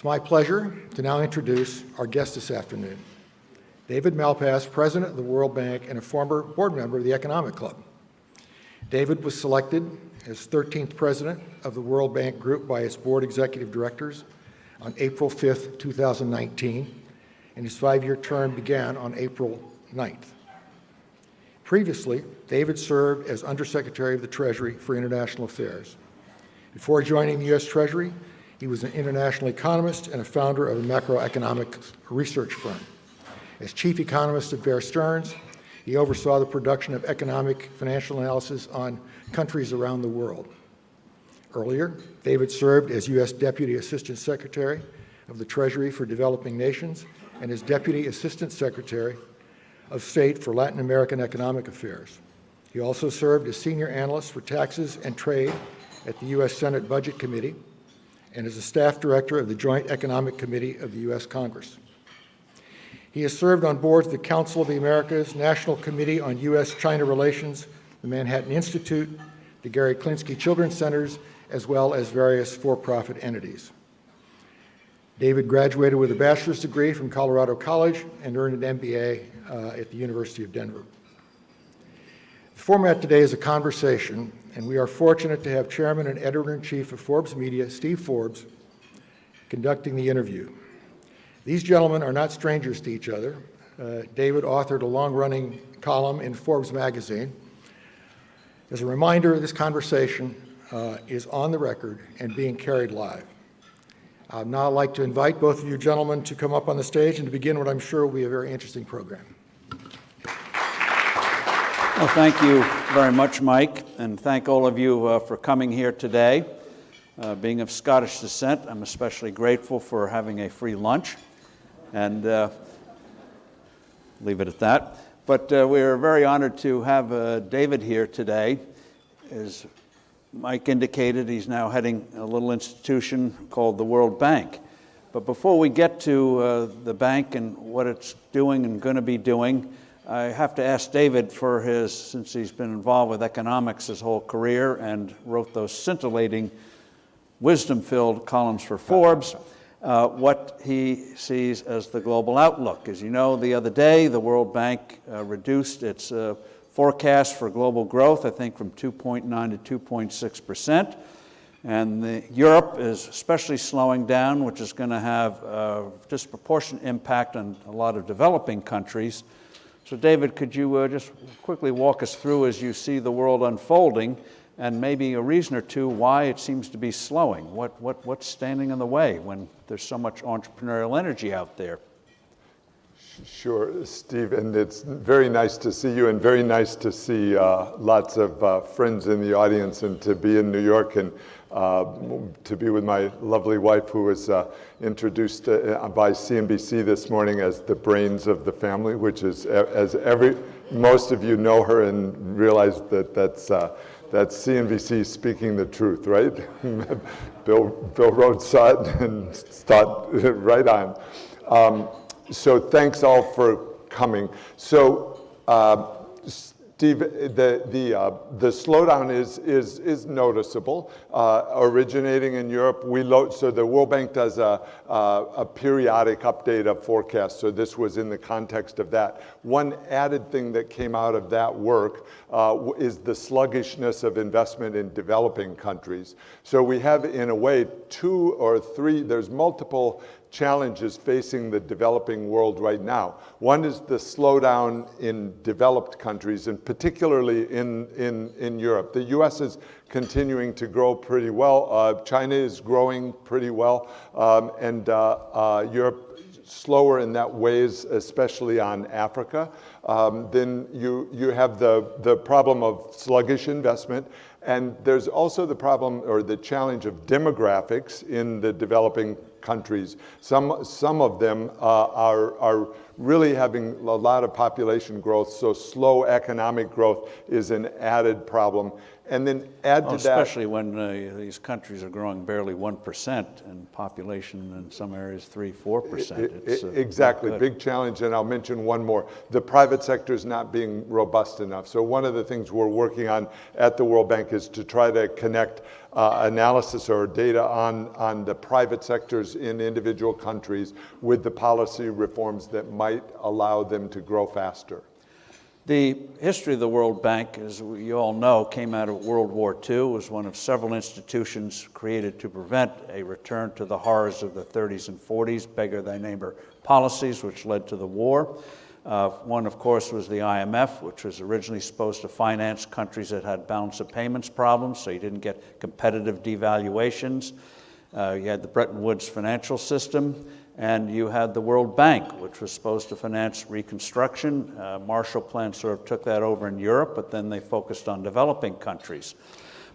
It's my pleasure to now introduce our guest this afternoon, David Malpass, President of the World Bank and a former board member of the Economic Club. David was selected as 13th President of the World Bank Group by its board executive directors on April 5th, 2019, and his 5-year term began on April 9th. Previously, David served as Undersecretary of the Treasury for International Affairs. Before joining the U.S. Treasury, he was an international economist and a founder of a macroeconomic research firm. As chief economist of Bear Stearns, he oversaw the production of economic financial analysis on countries around the world. Earlier, David served as U.S. Deputy Assistant Secretary of the Treasury for Developing Nations and as Deputy Assistant Secretary of State for Latin American Economic Affairs. He also served as Senior Analyst for Taxes and Trade at the U.S. Senate Budget Committee and as a Staff Director of the Joint Economic Committee of the U.S. Congress. He has served on boards of the Council of the Americas, National Committee on U.S.-China Relations, the Manhattan Institute, the Gary Klinsky Children's Centers, as well as various for-profit entities. David graduated with a bachelor's degree from Colorado College and earned an MBA at the University of Denver. The format today is a conversation, and we are fortunate to have Chairman and Editor-in-Chief of Forbes Media, Steve Forbes, conducting the interview. These gentlemen are not strangers to each other. David authored a long-running column in Forbes magazine. As a reminder, this conversation is on the record and being carried live. I'd now like to invite both of you gentlemen to come up on the stage and to begin what I'm sure will be a very interesting program. Well, thank you very much, Mike, and thank all of you for coming here today. Being of Scottish descent, I'm especially grateful for having a free lunch, and leave it at that. But we're very honored to have David here today. As Mike indicated, he's now heading a little institution called the World Bank. But before we get to the bank and what it's doing and going to be doing, I have to ask David for since he's been involved with economics his whole career and wrote those scintillating, wisdom-filled columns for Forbes, what he sees as the global outlook. As you know, the other day, the World Bank reduced its forecast for global growth, I think from 2.9 to 2.6%. And Europe is especially slowing down, which is going to have a disproportionate impact on a lot of developing countries. So David, could you just quickly walk us through as you see the world unfolding and maybe a reason or two why it seems to be slowing? What's standing in the way when there's so much entrepreneurial energy out there? Sure, Steve, and it's very nice to see you and very nice to see lots of friends in the audience and to be in New York and to be with my lovely wife who was introduced by CNBC this morning as the brains of the family, which is, most of you know her and realize that that's CNBC speaking the truth, right? Bill Rhodes saw it and thought right on. So thanks all for coming. So Steve, the slowdown is noticeable, originating in Europe. So the World Bank does a periodic update of forecasts. So this was in the context of that. One added thing that came out of that work is the sluggishness of investment in developing countries. So we have, in a way, 2 or 3. There's multiple challenges facing the developing world right now. One is the slowdown in developed countries, and particularly in Europe. The US is continuing to grow pretty well. China is growing pretty well, and Europe slower in that ways, especially on Africa. Then you have the problem of sluggish investment, and there's also the problem or the challenge of demographics in the developing countries. Some of them are really having a lot of population growth, so slow economic growth is an added problem. And then add to that, especially when these countries are growing barely 1% and population in some areas 3-4%. Exactly, big challenge. And I'll mention one more: the private sector is not being robust enough. So one of the things we're working on at the World Bank is to try to connect analysis or data on the private sectors in individual countries with the policy reforms that might allow them to grow faster. The history of the World Bank, as you all know, came out of World War II. It was one of several institutions created to prevent a return to the horrors of the 30s and 40s, beggar thy neighbor policies, which led to the war. One, of course, was the IMF, which was originally supposed to finance countries that had balance of payments problems, so you didn't get competitive devaluations. You had the Bretton Woods financial system, and you had the World Bank, which was supposed to finance reconstruction. Marshall Plan sort of took that over in Europe, but then they focused on developing countries.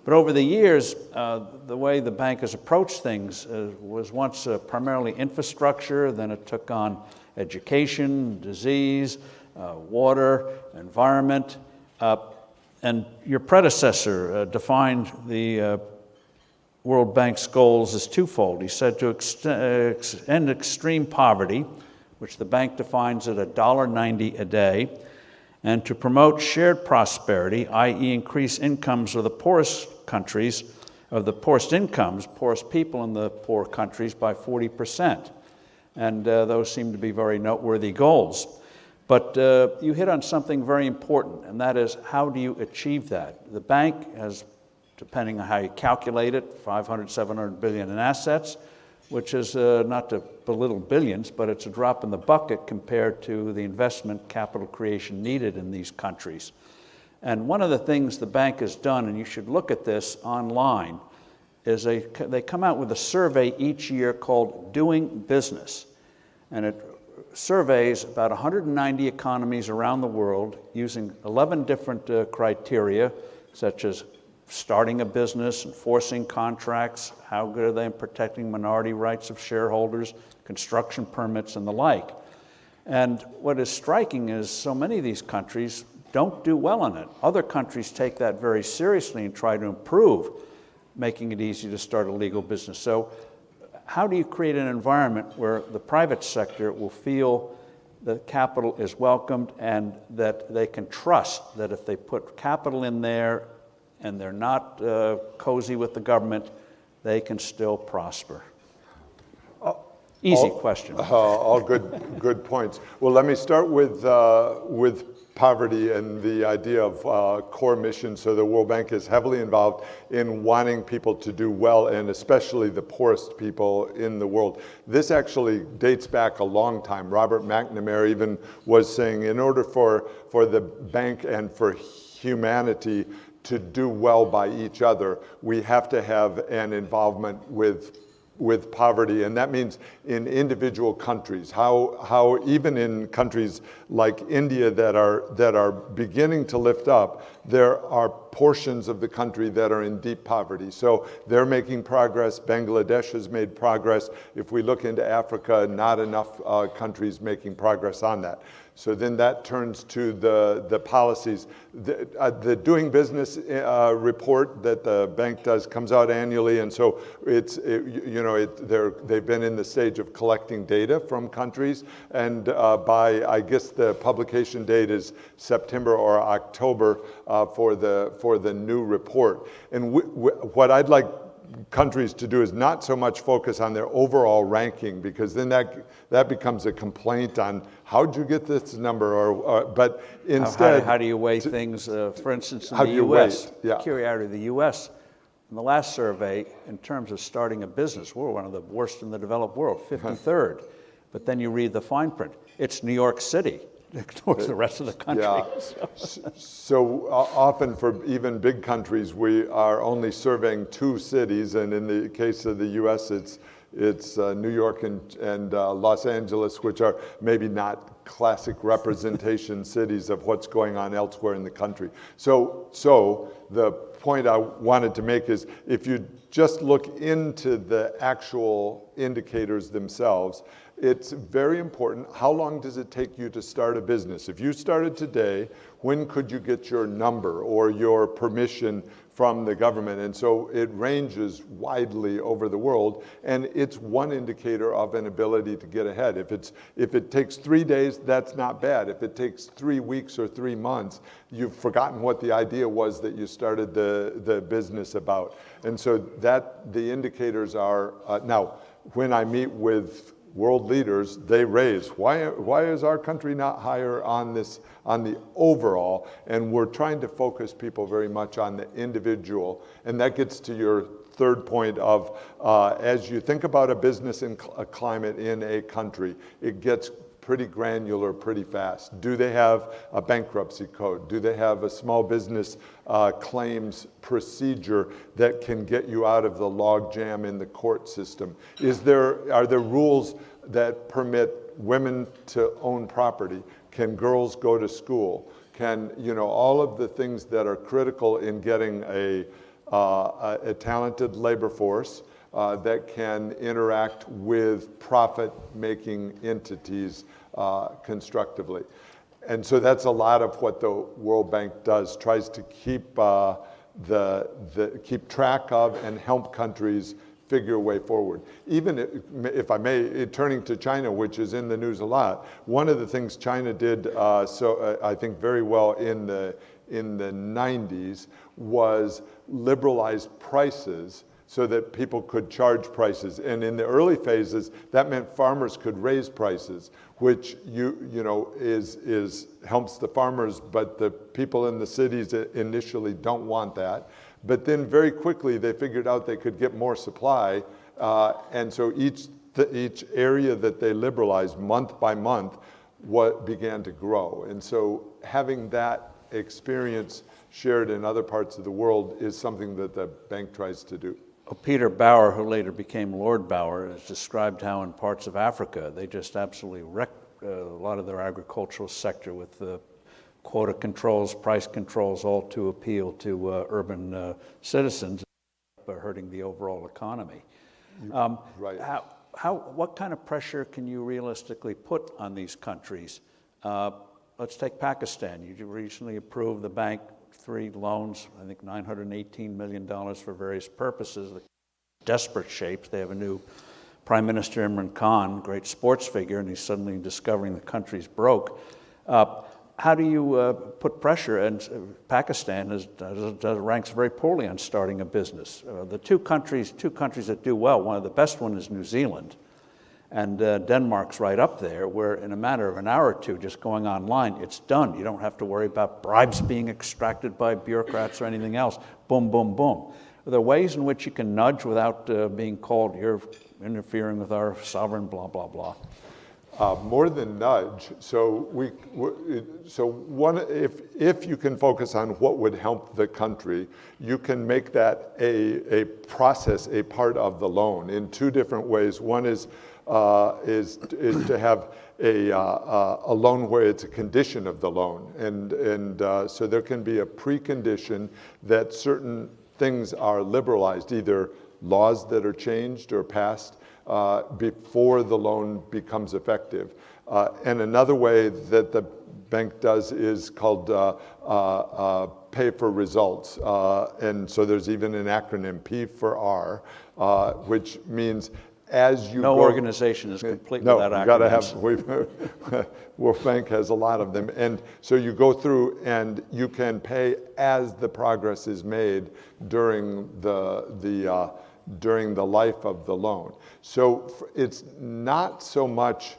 But over the years, the way the bank has approached things was once primarily infrastructure, then it took on education, disease, water, environment, and your predecessor defined the World Bank's goals as twofold. He said to end extreme poverty, which the bank defines at $1.90 a day, and to promote shared prosperity, i.e. increase incomes of the poorest countries, of the poorest incomes, poorest people in the poor countries by 40%. And those seem to be very noteworthy goals. But you hit on something very important, and that is, how do you achieve that? The bank has, depending on how you calculate it, 500, 700 billion in assets, which is not to belittle billions, but it's a drop in the bucket compared to the investment capital creation needed in these countries. And one of the things the bank has done, and you should look at this online, is they come out with a survey each year called Doing Business. And it surveys about 190 economies around the world using 11 different criteria, such as starting a business, enforcing contracts, how good are they in protecting minority rights of shareholders, construction permits, and the like. And what is striking is so many of these countries don't do well on it. Other countries take that very seriously and try to improve, making it easy to start a legal business. So how do you create an environment where the private sector will feel that capital is welcomed and that they can trust that if they put capital in there and they're not cozy with the government, they can still prosper? Easy question. All good points. Well, let me start with poverty and the idea of core mission. So the World Bank is heavily involved in wanting people to do well, and especially the poorest people in the world. This actually dates back a long time. Robert McNamara even was saying, in order for the bank and for humanity to do well by each other, we have to have an involvement with poverty, and that means in individual countries. How even in countries like India that are beginning to lift up, there are portions of the country that are in deep poverty. So they're making progress. Bangladesh has made progress. If we look into Africa, not enough countries making progress on that. So then that turns to the policies. The Doing Business report that the bank does comes out annually, and so they've been in the stage of collecting data from countries, and by, I guess the publication date is September or October for the new report. And what I'd like countries to do is not so much focus on their overall ranking, because then that becomes a complaint on how'd you get this number, but instead, how do you weigh things? For instance, in how the do you U.S., weigh? Yeah. Curiosity of the U.S., in the last survey, in terms of starting a business, we're one of the worst in the developed world, 53rd. But then you read the fine print. It's New York City. Ignores the rest of the country. Yeah. So often for even big countries, we are only surveying 2 cities, and in the case of the U.S., it's New York and Los Angeles, which are maybe not classic representation cities of what's going on elsewhere in the country. So the point I wanted to make is, if you just look into the actual indicators themselves, it's very important. How long does it take you to start a business? If you started today, when could you get your number or your permission from the government? And so it ranges widely over the world, and it's one indicator of an ability to get ahead. If it takes 3 days, that's not bad. If it takes 3 weeks or 3 months, you've forgotten what the idea was that you started the the business about. And so that the indicators are, now, when I meet with world leaders, they raise, why is our country not higher on this, on the overall? And we're trying to focus people very much on the individual. And that gets to your third point of, as you think about a business and a climate in a country, it gets pretty granular pretty fast. Do they have a bankruptcy code? Do they have a small business claims procedure that can get you out of the log jam in the court system? Are there rules that permit women to own property? Can girls go to school? Can, all of the things that are critical in getting a talented labor force that can interact with profit-making entities constructively. And so that's a lot of what the World Bank does, tries to keep keep track of and help countries figure a way forward. Even if I may, turning to China, which is in the news a lot, one of the things China did I think very well in the 90s was liberalize prices so that people could charge prices. And in the early phases, that meant farmers could raise prices, which helps the farmers, but the people in the cities initially don't want that. But then very quickly they figured out they could get more supply, and so each area that they liberalized month by month began to grow. And so having that experience shared in other parts of the world is something that the bank tries to do. Peter Bauer, who later became Lord Bauer, has described how in parts of Africa they just absolutely wrecked a lot of their agricultural sector with quota controls, price controls, all to appeal to urban citizens, hurting the overall economy. Right. What kind of pressure can you realistically put on these countries? Let's take Pakistan. You recently approved the bank 3 loans, I think $918 million for various purposes. The desperate shapes. They have a new Prime Minister, Imran Khan, great sports figure, and he's suddenly discovering the country's broke. How do you put pressure? And Pakistan ranks very poorly on starting a business. The two countries that do well, one of the best one is New Zealand. And Denmark's right up there, where in a matter of an hour or two, just going online, it's done. You don't have to worry about bribes being extracted by bureaucrats or anything else. Boom, boom, boom. Are there ways in which you can nudge without being called, you're interfering with our sovereign, blah, blah, blah? More than nudge. So if you can focus on what would help the country, you can make that a process, a part of the loan in 2 different ways. One is to have a loan where it's a condition of the loan, and so there can be a precondition that certain things are liberalized, either laws that are changed or passed before the loan becomes effective. And another way that the bank does is called pay for results. And so there's even an acronym, P for R, which means as you no go, organization is complete without acronyms. World Bank has a lot of them. And so you go through and you can pay as the progress is made during the life of the loan. So it's not so much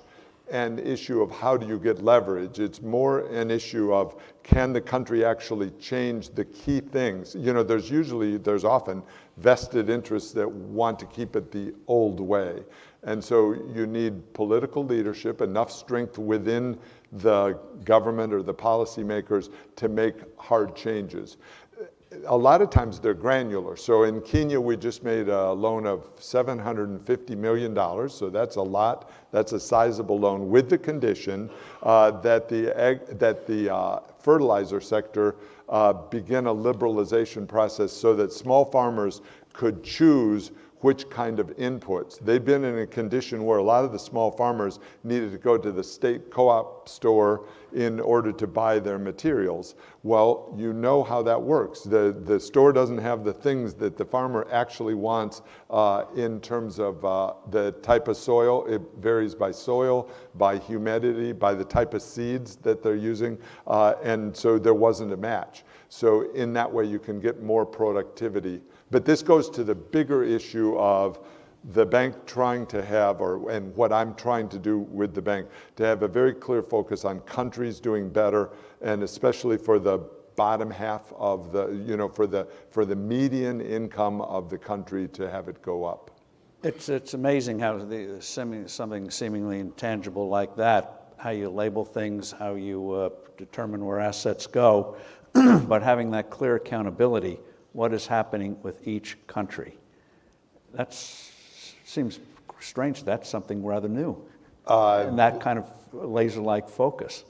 an issue of how do you get leverage. It's more an issue of can the country actually change the key things. There's often vested interests that want to keep it the old way. And so you need political leadership, enough strength within the government or the policymakers to make hard changes. A lot of times they're granular. So in Kenya, we just made a loan of $750 million. So that's a lot. That's a sizable loan with the condition that the fertilizer sector begin a liberalization process so that small farmers could choose which kind of inputs. They'd been in a condition where a lot of the small farmers needed to go to the state co-op store in order to buy their materials. Well, you know how that works. The store doesn't have the things that the farmer actually wants in terms of the type of soil. It varies by soil, by humidity, by the type of seeds that they're using, and so there wasn't a match. So in that way, you can get more productivity. But this goes to the bigger issue of the bank trying to have, and what I'm trying to do with the bank, to have a very clear focus on countries doing better, and especially for the bottom half of the, for the median income of the country to have it go up. It's amazing how something seemingly intangible like that, how you label things, how you determine where assets go, but having that clear accountability, what is happening with each country. That seems strange. That's something rather new. And that kind of laser-like focus.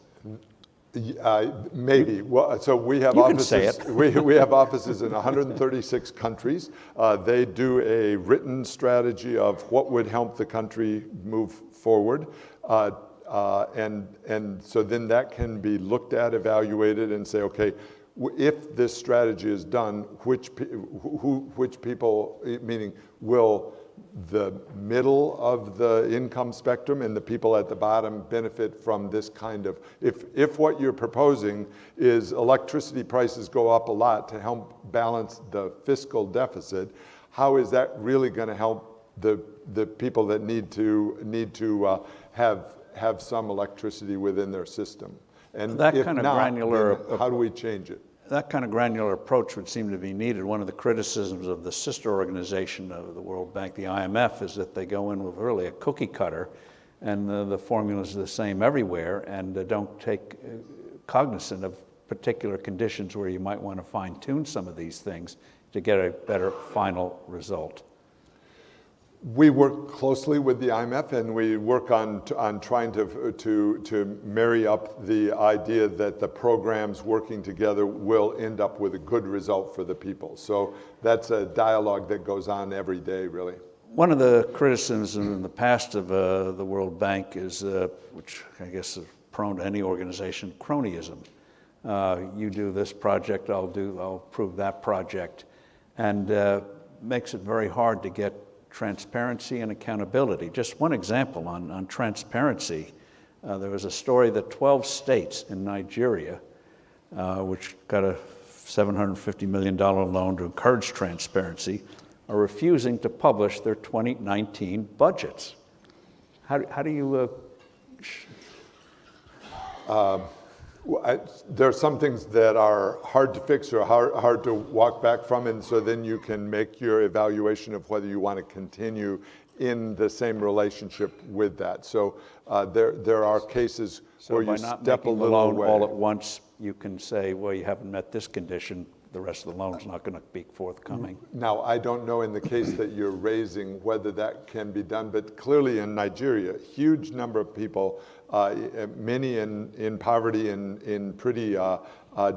Maybe. Well, so we have You offices. can say it. we have offices in 136 countries. They do a written strategy of what would help the country move forward, and so then that can be looked at, evaluated, and say, okay, if this strategy is done, which people, meaning will the middle of the income spectrum and the people at the bottom benefit from this kind of, if what you're proposing is electricity prices go up a lot to help balance the fiscal deficit, how is that really going to help the people that need to have some electricity within their system? And that if kind of not, granular, then how do we change it? that kind of granular approach would seem to be needed. One of the criticisms of the sister organization of the World Bank, the IMF, is that they go in with really a cookie cutter, and the formulas are the same everywhere, and don't take cognizant of particular conditions where you might want to fine-tune some of these things to get a better final result. We work closely with the IMF, and we work on trying to marry up the idea that the programs working together will end up with a good result for the people. So that's a dialogue that goes on every day, really. One of the criticisms in the past of the World Bank is, which I guess is prone to any organization, cronyism. You do this project, I'll approve that project, and makes it very hard to get transparency and accountability. Just one example on transparency. There was a story that 12 states in Nigeria, which got a $750 million loan to encourage transparency, are refusing to publish their 2019 budgets. How do you... There are some things that are hard to fix or hard to walk back from, and so then you can make your evaluation of whether you want to continue in the same relationship with that. So there are cases where you step a little away. So by not making the loan all at once, you can say, well, you haven't met this condition, the rest of the loan's not going to be forthcoming. Now, I don't know in the case that you're raising whether that can be done, but clearly in Nigeria, a huge number of people, many in poverty and in pretty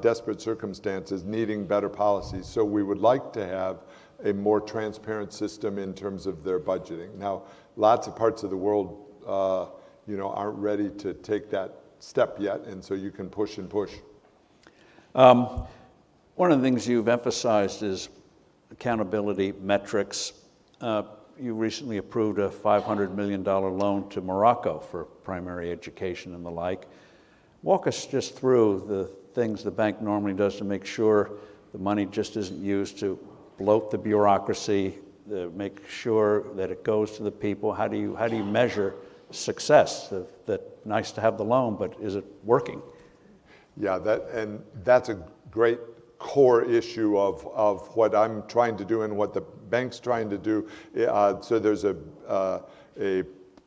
desperate circumstances, needing better policies. So we would like to have a more transparent system in terms of their budgeting. Now, lots of parts of the world, aren't ready to take that step yet, and so you can push and push. One of the things you've emphasized is accountability, metrics. You recently approved a $500 million loan to Morocco for primary education and the like. Walk us just through the things the bank normally does to make sure the money just isn't used to bloat the bureaucracy, make sure that it goes to the people. How do you measure success? That nice to have the loan, but is it working? Yeah, that's a great core issue of what I'm trying to do and what the bank's trying to do. So there's a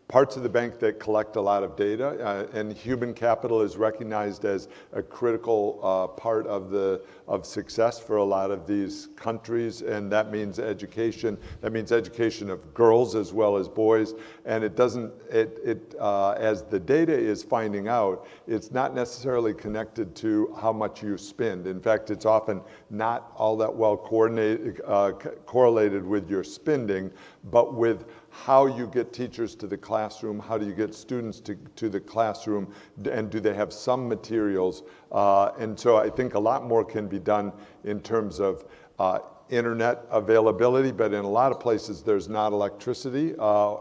parts of the bank that collect a lot of data, and human capital is recognized as a critical part of success for a lot of these countries, and that means education. That means education of girls as well as boys, and it doesn't. As the data is finding out, it's not necessarily connected to how much you spend. In fact, it's often not all that well correlated with your spending, but with how you get teachers to the classroom, how do you get students to the classroom, and do they have some materials? And so I think a lot more can be done in terms of internet availability, but in a lot of places there's not electricity.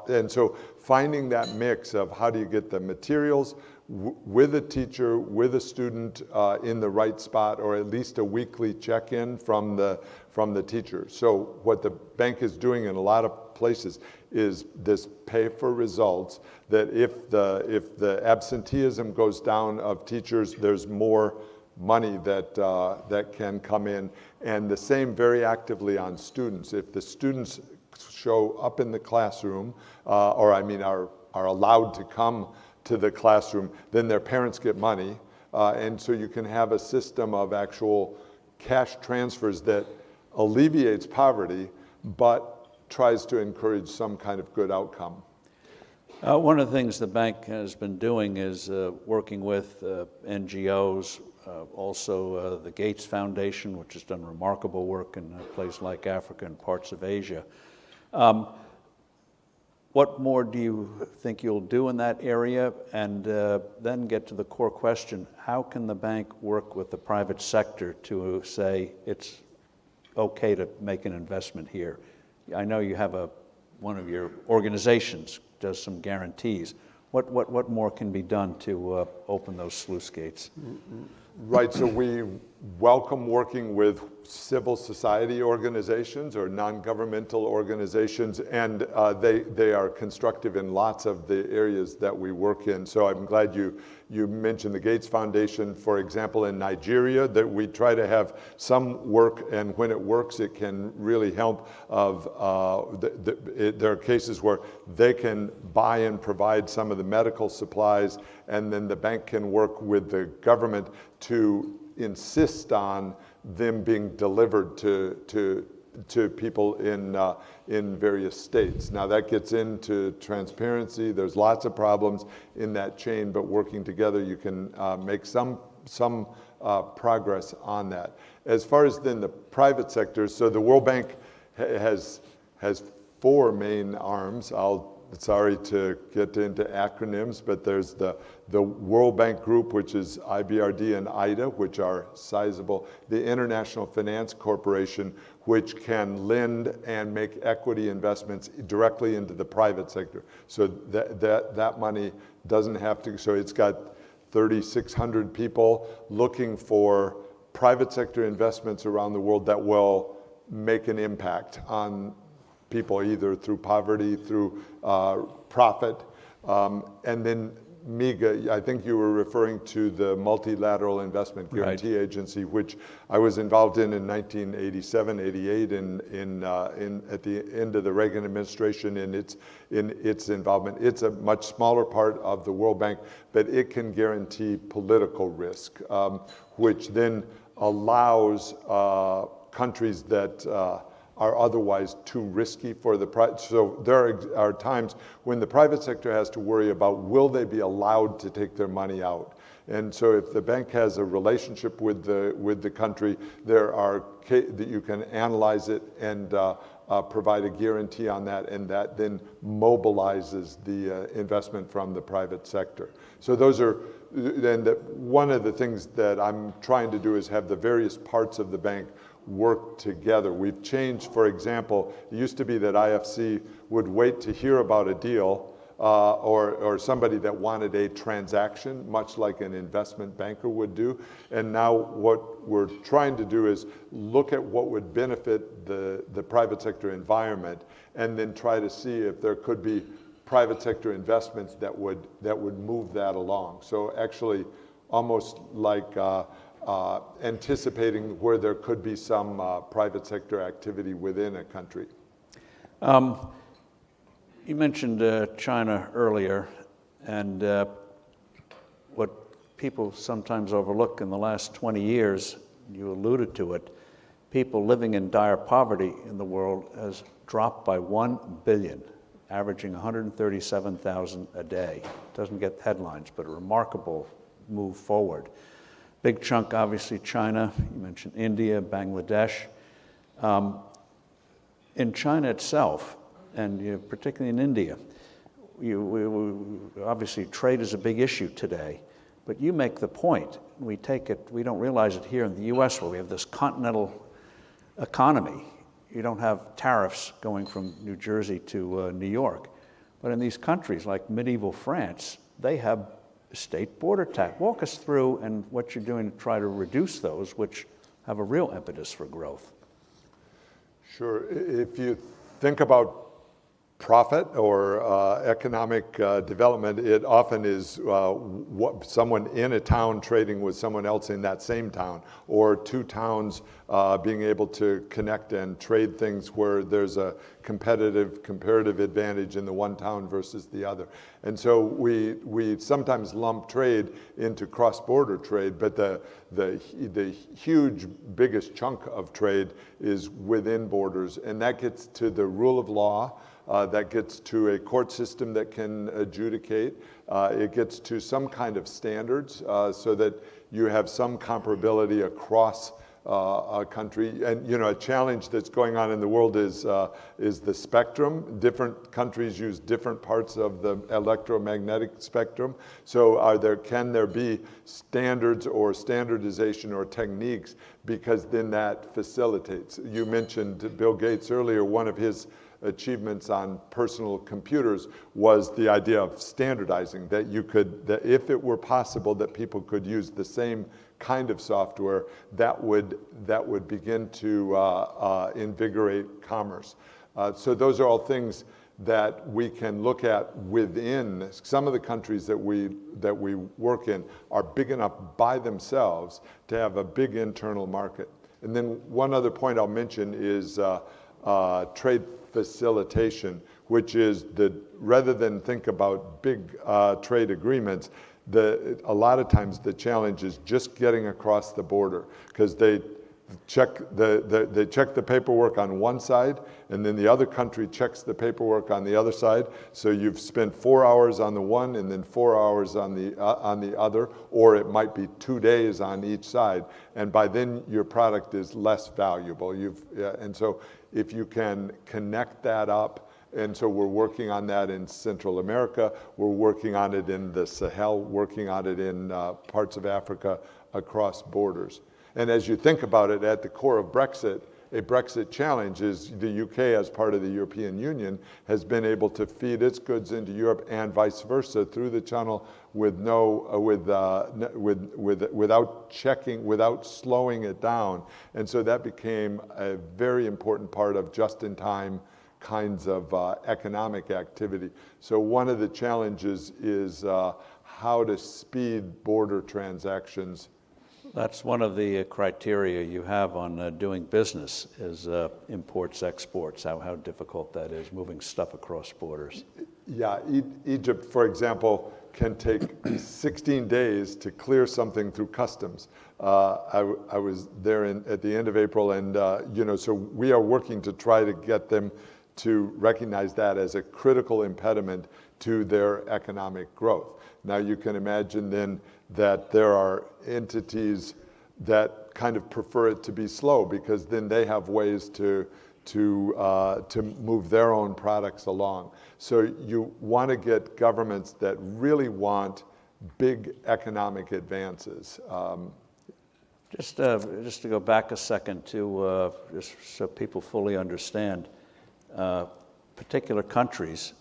And so finding that mix of how do you get the materials with a teacher, with a student in the right spot, or at least a weekly check-in from the teacher. So what the bank is doing in a lot of places is this pay for results, that if the absenteeism goes down of teachers, there's more money that can come in. And the same very actively on students. If the students show up in the classroom, are allowed to come to the classroom, then their parents get money. And so you can have a system of actual cash transfers that alleviates poverty, but tries to encourage some kind of good outcome. One of the things the bank has been doing is working with NGOs, also the Gates Foundation, which has done remarkable work in a place like Africa and parts of Asia. What more do you think you'll do in that area? And then get to the core question, how can the bank work with the private sector to say it's okay to make an investment here? I know you have one of your organizations does some guarantees. What more can be done to open those sluice gates? Right, so we welcome working with civil society organizations or non-governmental organizations, and they are constructive in lots of the areas that we work in. So I'm glad you mentioned the Gates Foundation, for example, in Nigeria, that we try to have some work, and when it works, it can really help. There are cases where they can buy and provide some of the medical supplies, and then the bank can work with the government to insist on them being delivered to people in various states. Now that gets into transparency. There's lots of problems in that chain, but working together you can make some progress on that. As far as then the private sector, so the World Bank has 4 main arms. Sorry to get into acronyms, but there's the World Bank Group, which is IBRD and IDA, which are sizable. The International Finance Corporation, which can lend and make equity investments directly into the private sector. So that money doesn't have to, so it's got 3,600 people looking for private sector investments around the world that will make an impact on people, either through poverty, through profit. And then MIGA, I think you were referring to the Multilateral Investment Guarantee Agency, which I was involved in 1987, 88, at the end of the Reagan administration in its involvement. It's a much smaller part of the World Bank, but it can guarantee political risk, which then allows countries that are otherwise too risky for the private. So there are times when the private sector has to worry about, will they be allowed to take their money out? And so if the bank has a relationship with the country, there are that you can analyze it and provide a guarantee on that, and that then mobilizes the investment from the private sector. So those are, and one of the things that I'm trying to do is have the various parts of the bank work together. We've changed, for example, it used to be that IFC would wait to hear about a deal or somebody that wanted a transaction, much like an investment banker would do. And now what we're trying to do is look at what would benefit the private sector environment, and then try to see if there could be private sector investments that would move that along. So actually, almost like anticipating where there could be some private sector activity within a country. You mentioned China earlier, and what people sometimes overlook in the last 20 years, you alluded to it, people living in dire poverty in the world has dropped by 1 billion, averaging 137,000 a day. Doesn't get headlines, but a remarkable move forward. Big chunk, obviously, China. You mentioned India, Bangladesh. In China itself, and particularly in India, obviously trade is a big issue today, but you make the point, we don't realize it here in the US where we have this continental economy, you don't have tariffs going from New Jersey to New York. But in these countries like medieval France, they have state border tax. Walk us through and what you're doing to try to reduce those, which have a real impetus for growth. Sure. If you think about profit or economic development, it often is someone in a town trading with someone else in that same town, or two towns being able to connect and trade things where there's a comparative advantage in the one town versus the other. And so we sometimes lump trade into cross-border trade, but the huge, biggest chunk of trade is within borders, and that gets to the rule of law. That gets to a court system that can adjudicate. It gets to some kind of standards so that you have some comparability across a country. And a challenge that's going on in the world is the spectrum. Different countries use different parts of the electromagnetic spectrum. So can there be standards or standardization or techniques, because then that facilitates. You mentioned Bill Gates earlier. One of his achievements on personal computers was the idea of standardizing, that if it were possible that people could use the same kind of software, that would begin to invigorate commerce. So those are all things that we can look at within. Some of the countries that we work in are big enough by themselves to have a big internal market. And then one other point I'll mention is trade facilitation, which is rather than think about big trade agreements, a lot of times the challenge is just getting across the border, because they check the paperwork on one side, and then the other country checks the paperwork on the other side. So you've spent 4 hours on the one and then 4 hours on the other, or it might be 2 days on each side, and by then your product is less valuable. And so if you can connect that up, and so we're working on that in Central America, we're working on it in the Sahel, working on it in parts of Africa across borders. And as you think about it, at the core of Brexit, a Brexit challenge is the UK, as part of the European Union, has been able to feed its goods into Europe and vice versa through the channel without checking, without slowing it down. And so that became a very important part of just-in-time kinds of economic activity. So one of the challenges is how to speed border transactions. That's one of the criteria you have on doing business is imports, exports, how difficult that is, moving stuff across borders. Yeah, Egypt, for example, can take 16 days to clear something through customs. I was there at the end of April, and so we are working to try to get them to recognize that as a critical impediment to their economic growth. Now you can imagine then that there are entities that kind of prefer it to be slow, because then they have ways to move their own products along. So you want to get governments that really want big economic advances. Just to go back a second to just so people fully understand, particular countries,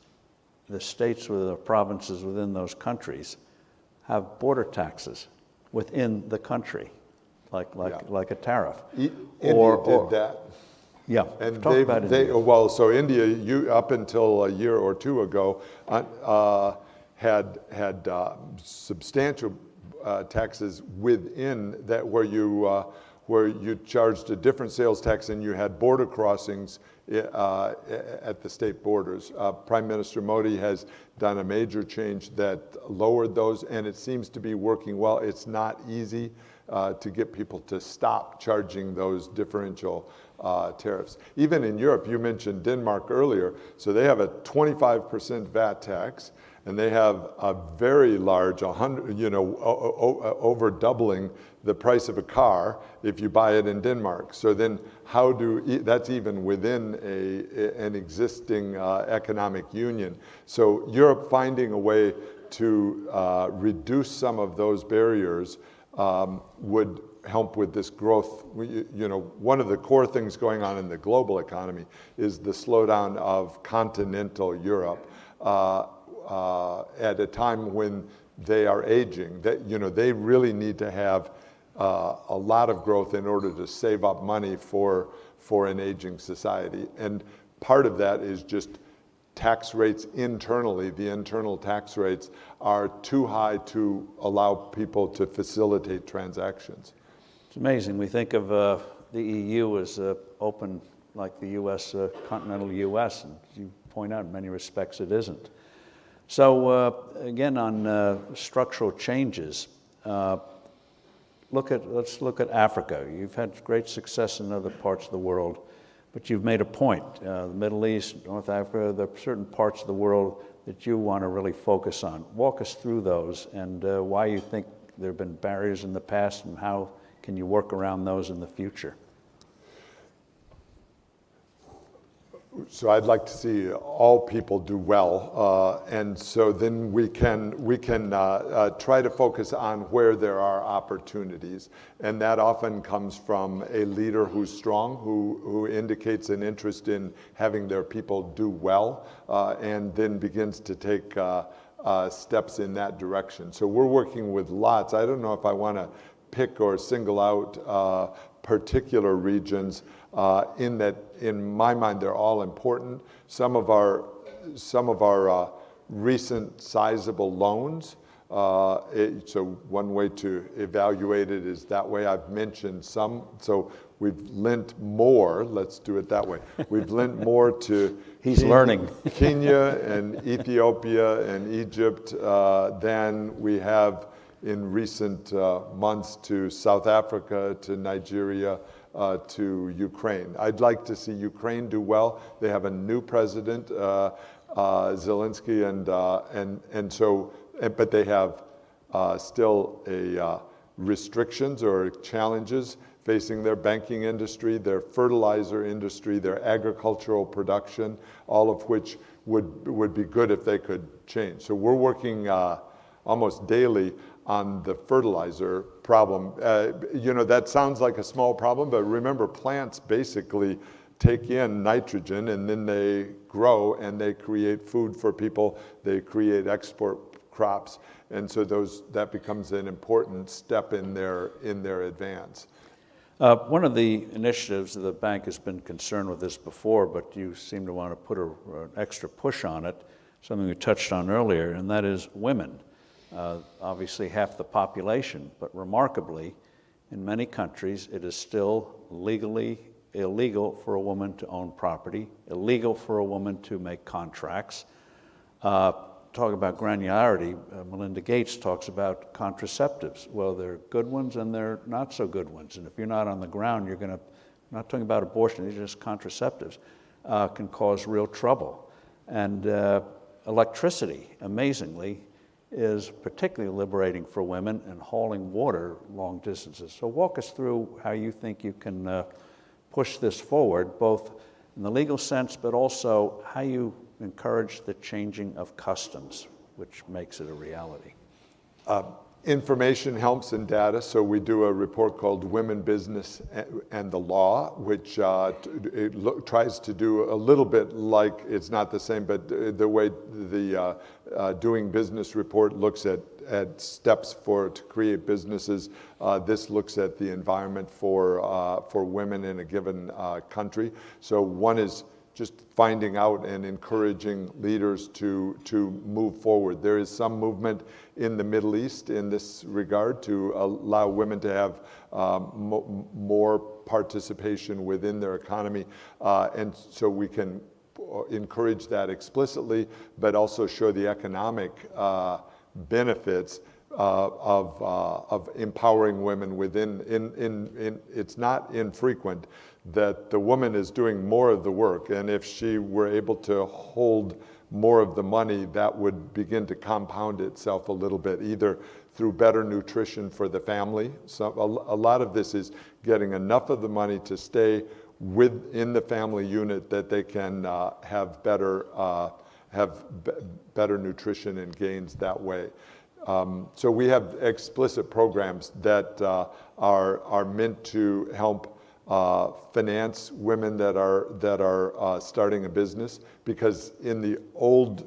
the states or the provinces within those countries have border taxes within the country, like a tariff. India did that. Yeah, and talk about India. Well, so India, up until a year or two ago, had substantial taxes within that, where you charged a different sales tax, and you had border crossings at the state borders. Prime Minister Modi has done a major change that lowered those, and it seems to be working well. It's not easy to get people to stop charging those differential tariffs. Even in Europe, you mentioned Denmark earlier, so they have a 25% VAT tax, and they have a very large, over doubling the price of a car if you buy it in Denmark. So then that's even within an existing economic union. So Europe finding a way to reduce some of those barriers would help with this growth. One of the core things going on in the global economy is the slowdown of continental Europe at a time when they are aging. They really need to have a lot of growth in order to save up money for an aging society. And part of that is just tax rates internally. The internal tax rates are too high to allow people to facilitate transactions. It's amazing. We think of the EU as open like the U.S., continental U.S., and you point out in many respects it isn't. So again, on structural changes, let's look at Africa. You've had great success in other parts of the world, but you've made a point. The Middle East, North Africa, there are certain parts of the world that you want to really focus on. Walk us through those and why you think there have been barriers in the past and how can you work around those in the future? So I'd like to see all people do well, and so then we can try to focus on where there are opportunities, and that often comes from a leader who's strong, who indicates an interest in having their people do well, and then begins to take steps in that direction. So we're working with lots. I don't know if I want to pick or single out particular regions. In my mind, they're all important. Some of our recent sizable loans. So one way to evaluate it is that way. I've mentioned some. So we've lent more. Let's do it that way. We've lent more to Kenya and Ethiopia and Egypt than we have in recent months to South Africa, to Nigeria, to Ukraine. I'd like to see Ukraine do well. They have a new president, Zelensky, and so, but they have still restrictions or challenges facing their banking industry, their fertilizer industry, their agricultural production, all of which would be good if they could change. So we're working almost daily on the fertilizer problem. That sounds like a small problem, but remember, plants basically take in nitrogen and then they grow and they create food for people, they create export crops, and so that becomes an important step in their advance. One of the initiatives of the bank has been concerned with this before, but you seem to want to put an extra push on it, something we touched on earlier, and that is women. Obviously half the population, but remarkably, in many countries, it is still legally illegal for a woman to own property, illegal for a woman to make contracts. Talk about granularity, Melinda Gates talks about contraceptives. Well, there are good ones and there are not so good ones. And if you're not on the ground, I'm not talking about abortion, these are just contraceptives, can cause real trouble. And electricity, amazingly, is particularly liberating for women and hauling water long distances. So walk us through how you think you can push this forward, both in the legal sense, but also how you encourage the changing of customs, which makes it a reality. Information helps in data, so we do a report called Women, Business, and the Law, which tries to do a little bit like, it's not the same, but the way the Doing Business report looks at steps to create businesses. This looks at the environment for women in a given country. So one is just finding out and encouraging leaders to move forward. There is some movement in the Middle East in this regard to allow women to have more participation within their economy. And so we can encourage that explicitly, but also show the economic benefits of empowering women within. It's not infrequent that the woman is doing more of the work, and if she were able to hold more of the money, that would begin to compound itself a little bit, either through better nutrition for the family. So a lot of this is getting enough of the money to stay within the family unit that they can have better nutrition and gains that way. So we have explicit programs that are meant to help finance women that are starting a business, because in the old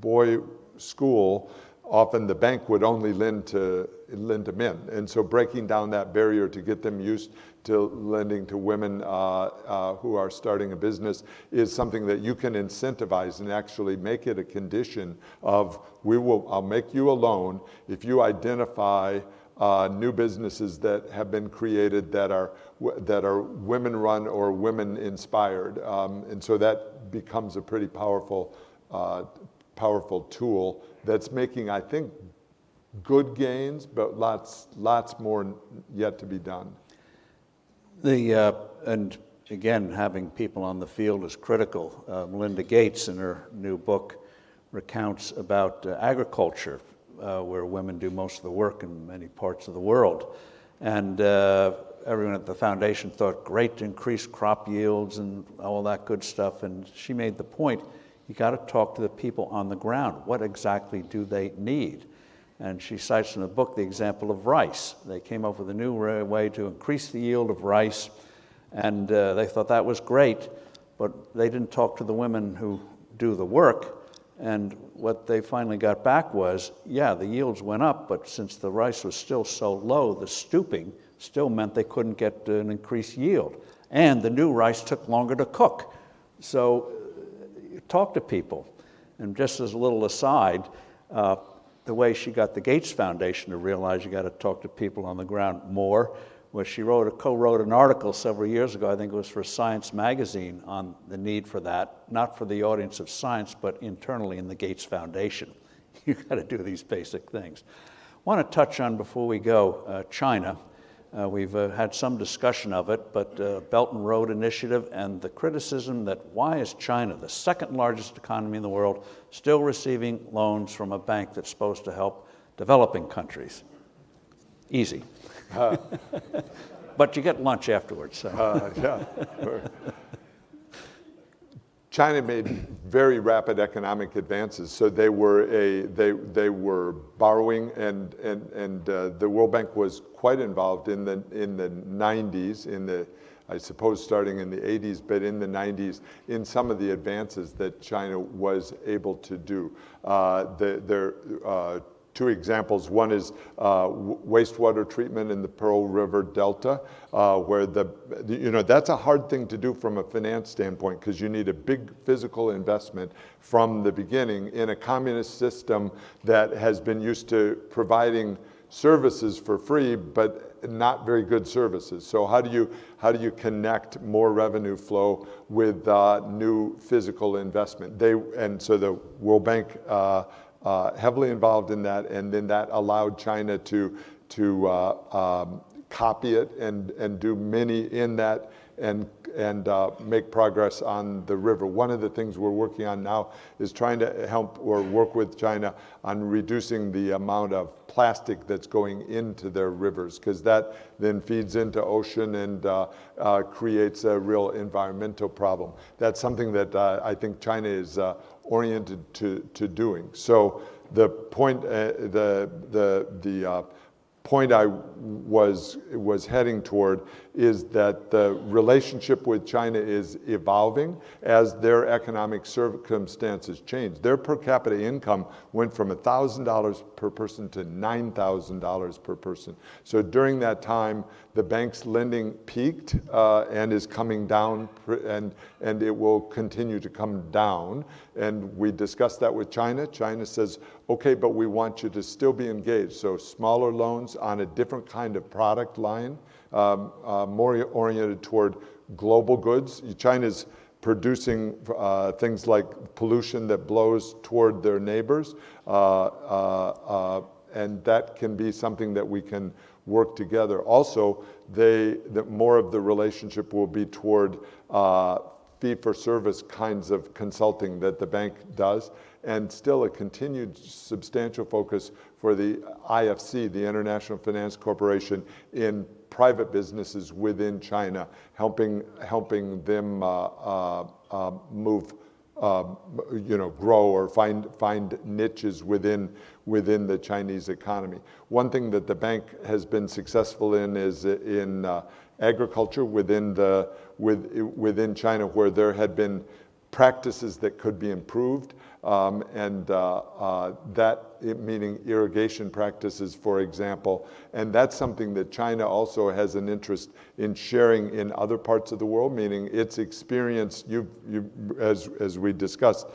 boy school, often the bank would only lend to men, and so breaking down that barrier to get them used to lending to women who are starting a business is something that you can incentivize and actually make it a condition of, I'll make you a loan if you identify new businesses that have been created that are women-run or women-inspired, and so that becomes a pretty powerful tool that's making, I think, good gains, but lots more yet to be done. And again, having people on the field is critical. Melinda Gates, in her new book, recounts about agriculture, where women do most of the work in many parts of the world. And everyone at the foundation thought, great to increase crop yields and all that good stuff. And she made the point, you got to talk to the people on the ground. What exactly do they need? And she cites in the book the example of rice. They came up with a new way to increase the yield of rice, and they thought that was great, but they didn't talk to the women who do the work. And what they finally got back was, yeah, the yields went up, but since the rice was still so low, the stooping still meant they couldn't get an increased yield. And the new rice took longer to cook. So talk to people. And just as a little aside, the way she got the Gates Foundation to realize you got to talk to people on the ground more was she co-wrote an article several years ago, I think it was for Science Magazine, on the need for that, not for the audience of science, but internally in the Gates Foundation. You got to do these basic things. I want to touch on, before we go, China. We've had some discussion of it, but Belt and Road Initiative and the criticism that why is China, the second largest economy in the world, still receiving loans from a bank that's supposed to help developing countries? Easy. But you get lunch afterwards. So. Yeah. China made very rapid economic advances, so they were borrowing, and the World Bank was quite involved in the 90s, I suppose starting in the 80s, but in the 90s, in some of the advances that China was able to do. There two examples. One is wastewater treatment in the Pearl River Delta, where that's a hard thing to do from a finance standpoint, because you need a big physical investment from the beginning in a communist system that has been used to providing services for free, but not very good services. So how do you connect more revenue flow with new physical investment? And so the World Bank heavily involved in that, and then that allowed China to copy it and do many in that, and make progress on the river. One of the things we're working on now is trying to help or work with China on reducing the amount of plastic that's going into their rivers, because that then feeds into ocean and creates a real environmental problem. That's something that I think China is oriented to doing. So the point, point I was heading toward is that the relationship with China is evolving as their economic circumstances change. Their per capita income went from $1,000 per person to $9,000 per person. So during that time, the bank's lending peaked and is coming down, and it will continue to come down. And we discussed that with China. China says, okay, but we want you to still be engaged. So smaller loans on a different kind of product line, more oriented toward global goods. China's producing things like pollution that blows toward their neighbors, and that can be something that we can work together. Also, more of the relationship will be toward fee-for-service kinds of consulting that the bank does, and still a continued substantial focus for the IFC, the International Finance Corporation, in private businesses within China, helping them move grow or find niches within the Chinese economy. One thing that the bank has been successful in is in agriculture within China, where there had been practices that could be improved, meaning irrigation practices, for example. And that's something that China also has an interest in sharing in other parts of the world, meaning its experience, as we discussed,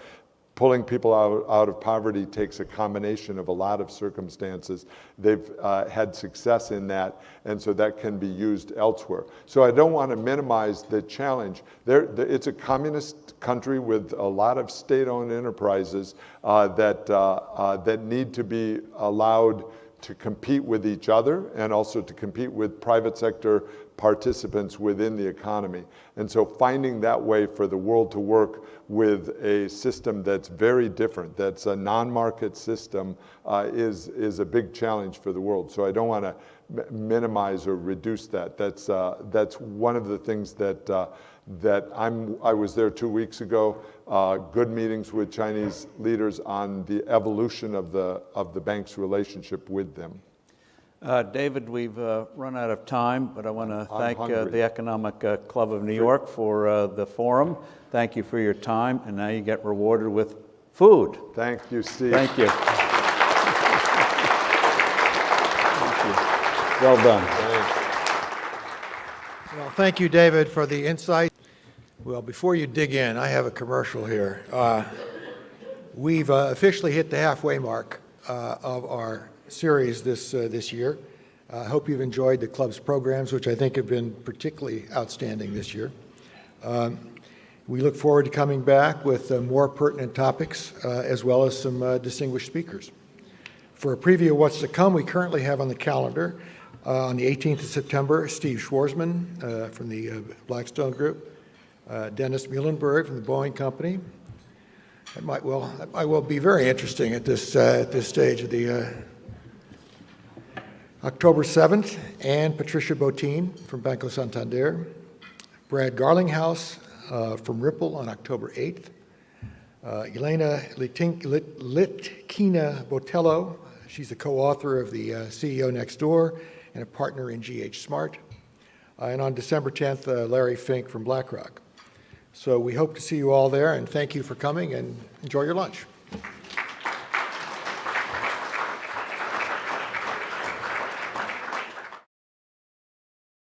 pulling people out of poverty takes a combination of a lot of circumstances. They've had success in that, and so that can be used elsewhere. So I don't want to minimize the challenge. It's a communist country with a lot of state-owned enterprises that need to be allowed to compete with each other and also to compete with private sector participants within the economy. And so finding that way for the world to work with a system that's very different, that's a non-market system, is a big challenge for the world. So I don't want to minimize or reduce that. That's one of the things that I was there 2 weeks ago. Good meetings with Chinese leaders on the evolution of the bank's relationship with them. David, we've run out of time, but I want to thank the Economic Club of New York for the forum. Thank you for your time, and now you get rewarded with food. Thank you, Steve. Thank you. Thank you. Well done. Thanks. Well, thank you, David, for the insight. Well, before you dig in, I have a commercial here. We've officially hit the halfway mark of our series this year. I hope you've enjoyed the club's programs, which I think have been particularly outstanding this year. We look forward to coming back with more pertinent topics, as well as some distinguished speakers. For a preview of what's to come, we currently have on the calendar, on the 18th of September, Steve Schwarzman from the Blackstone Group, Dennis Muhlenberg from the Boeing Company. That might well be very interesting at this stage of the October 7th, and Patricia Bottin from Banco Santander, Brad Garlinghouse from Ripple on October 8th, Elena Litkina Botello, she's the co-author of the CEO Next Door and a partner in GH Smart, and on December 10th, Larry Fink from BlackRock. So we hope to see you all there, and thank you for coming, and enjoy your lunch.